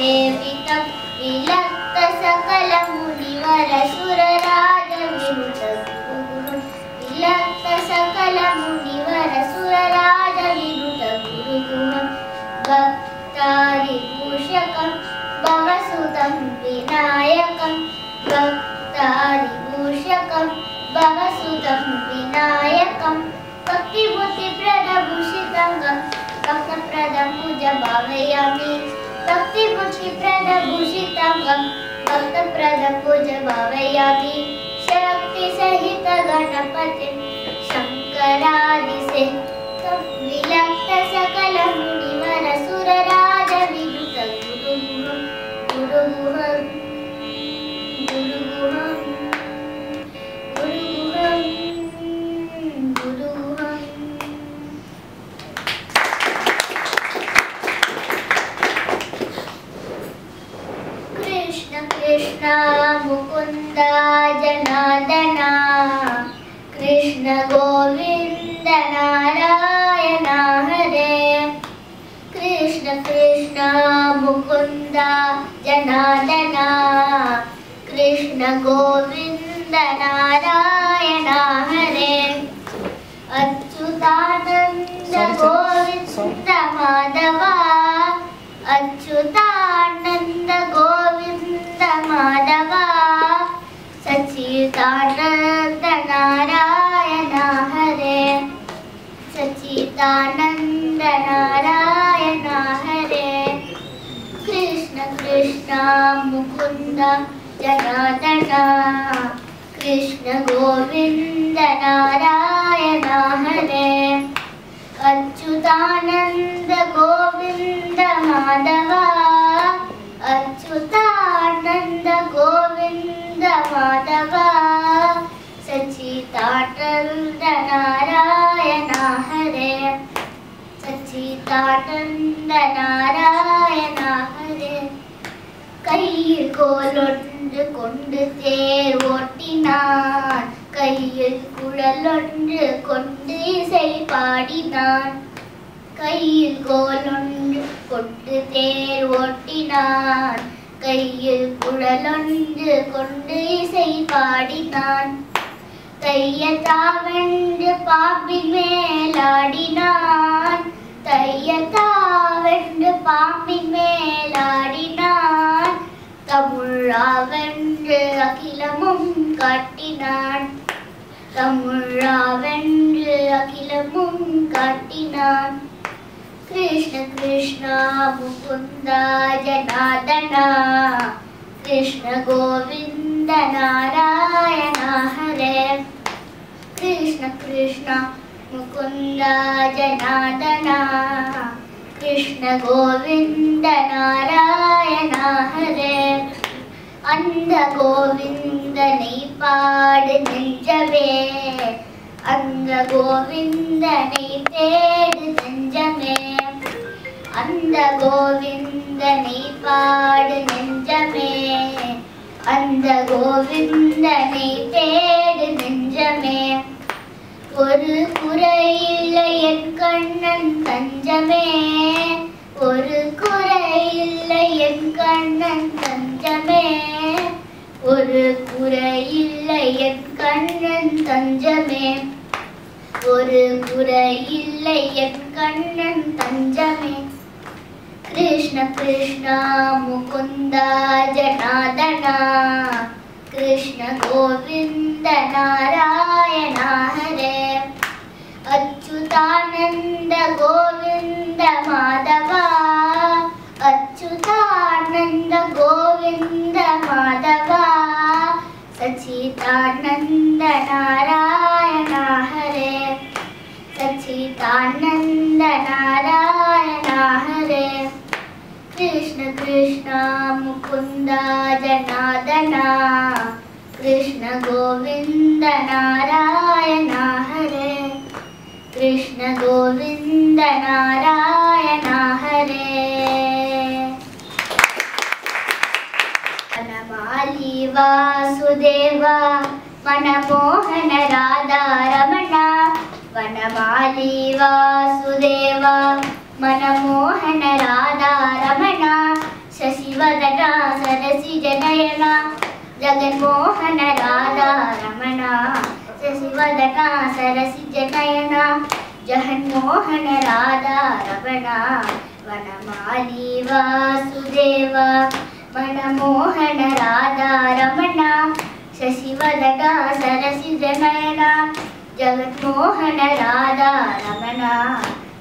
सेवितं विलक्त सकल मुनिवर सुरराज विनुत गुरुगुरुं विलक्त सकल मुनिवर सुरराज विनुत गुरुगुरुं भक्तादिभूषकं भवसुतं विनायकं भक्तादिभूषकं भवसुतं विनायकं भक्तिबुद्धिप्रदभूषितं भक्तप्रदं पूज्य भावयामि भक्तिबुद्धिप्रदभूषितं भक्तप्रदं पूज्य भावयामि शक्तिसहित गणपतिं शङ्करादिसेवितं विलक्त सकल मुनिवर सुरराज विनुत गुरुगुरुं गुरुगुरुं गुरुगुरुं गुरुगुरुं गुरुगुरुं कृष्ण कृष्ण मुकुंद जनार्दन कृष्ण गोविंद नारायण हरे कृष्ण कृष्ण मुकुंद जनार्दन कृष्ण गोविंद नारायण हरे अच्युतानंद गोविंद माधव अच्युतानंद गोविंद माधव सच्चिदानंद नारायण हरे सच्चिदानंद नारायण हरे कृष्ण कृष्ण मुकुंद जनार्दन कृष्ण गोविंद नारायण हरे अच्युतानंद गोविंद माधव अच्युतानंद गोविंद माधव सच्चिदानंद नारायण हरे सच्चिदानंद नारायण हरे கையில் கோலொன்று கொண்டு தேர் ஓட்டினான் கையில் குழலொன்று கொண்டு இசை பாடினான் கையில் கோலொன்று கொண்டு தேர் ஓட்டினான் கையில் குழலொன்று கொண்டு இசை பாடினான் தையத்தாவென்று பாம்பின் மேலாடினான் தையத்தாவென்று பாம்பின் மேலாடினான் தமிழாவென்று அகிலமும் காட்டினான் தமிழாவென்று அகிலமும் காட்டினான் कृष्ण कृष्ण मुकुंद जनार्दन कृष्ण गोविंद नारायण हरे कृष्ण कृष्ण मुकुंद जनार्दन कृष्ण गोविंद नारायण हरे अंध गोविंदனை பாடு நெஞ்சமே अंध गोविंदனை தேடு நெஞ்சமே अंध गोविंदனை பாடு நெஞ்சமே अंध गोविंदனை தேடு நெஞ்சமே ஒரு குறையில்லை என் கண்ணன் தஞ்சமே ஒரு குறையில்லை என் கண்ணன் தஞ்சமே ஒரு குறையில்லை என் கண்ணன் தஞ்சமே ஒரு குறையில்லை என் கண்ணன் தஞ்சமே कृष्ण कृष्ण मुकुंद जनार्दन कृष्ण गोविंद नारायण हरे अच्युतानंद गोविंद माधव अच्युतानंद गोविंद माधव सच्चिदानंद नारायण हरे सच्चिदानंद नारायण हरे कृष्ण कृष्ण मुकुंद जनार्दन कृष्ण गोविंद नारायण हरे कृष्ण गोविंद नारायण हरे वनमाली वासुदेव मनमोहन राधा रमण वनमाली वासुदेव मनमोहन राधा रमण शशिव जगन्मोहन राधा रमण शशिवदना सरसिजनयना जगन्मोहन राधा रमण वनमाली वासुदेव मनमोहन राधा रमण शशिवदना सरसिजनयना जगन्मोहन राधा रमण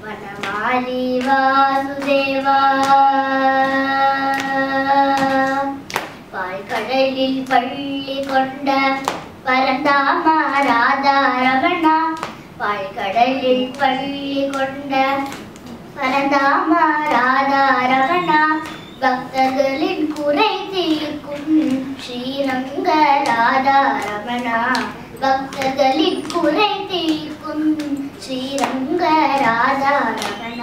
वनमाली वासुदेव பால்கடலில் பள்ளி கொண்ட பரந்தாம ராதா ரமண பால்கடலில் பள்ளி கொண்ட பரந்தாம ராதா ரமண பக்தர்களின் குறை தீர்க்கும் ஸ்ரீரங்க ராதா ரமண பக்தர்களின் குறை தீர்க்கும் ஸ்ரீரங்க ராதா ரமண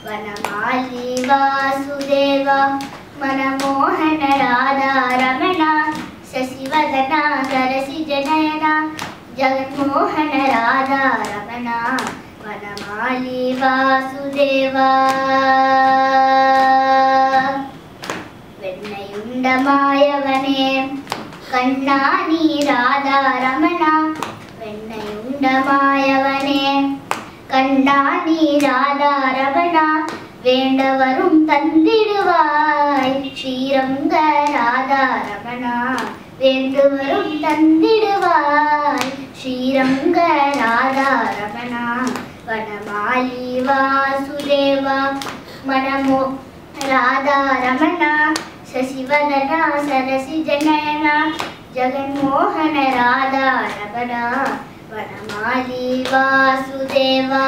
வனமாலி வாசுதேவா मनमोहन राधा रमण शशिवदना सरसिजनयना जगन्मोहन राधा रमण वनमाली वासुदेवा வெண்ணையுண்ட மாயவனே கண்ணானி ராதா ரமண வெண்ணையுண்ட மாயவனே கண்ணானி ராதா ரமண வேண்டவரும் தந்திடுவாய் ஸ்ரீரங்க ராதா ரமண வேண்டுவரும் தந்திடுவாய் ஸ்ரீரங்க ராதா ரமண வனமாலி வாசுதேவா மனமோ ராதா ரமண शशिवदना सरसिजनयना जगन्मोहन राधा रमण वनमाली वासुदेवा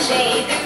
Shade.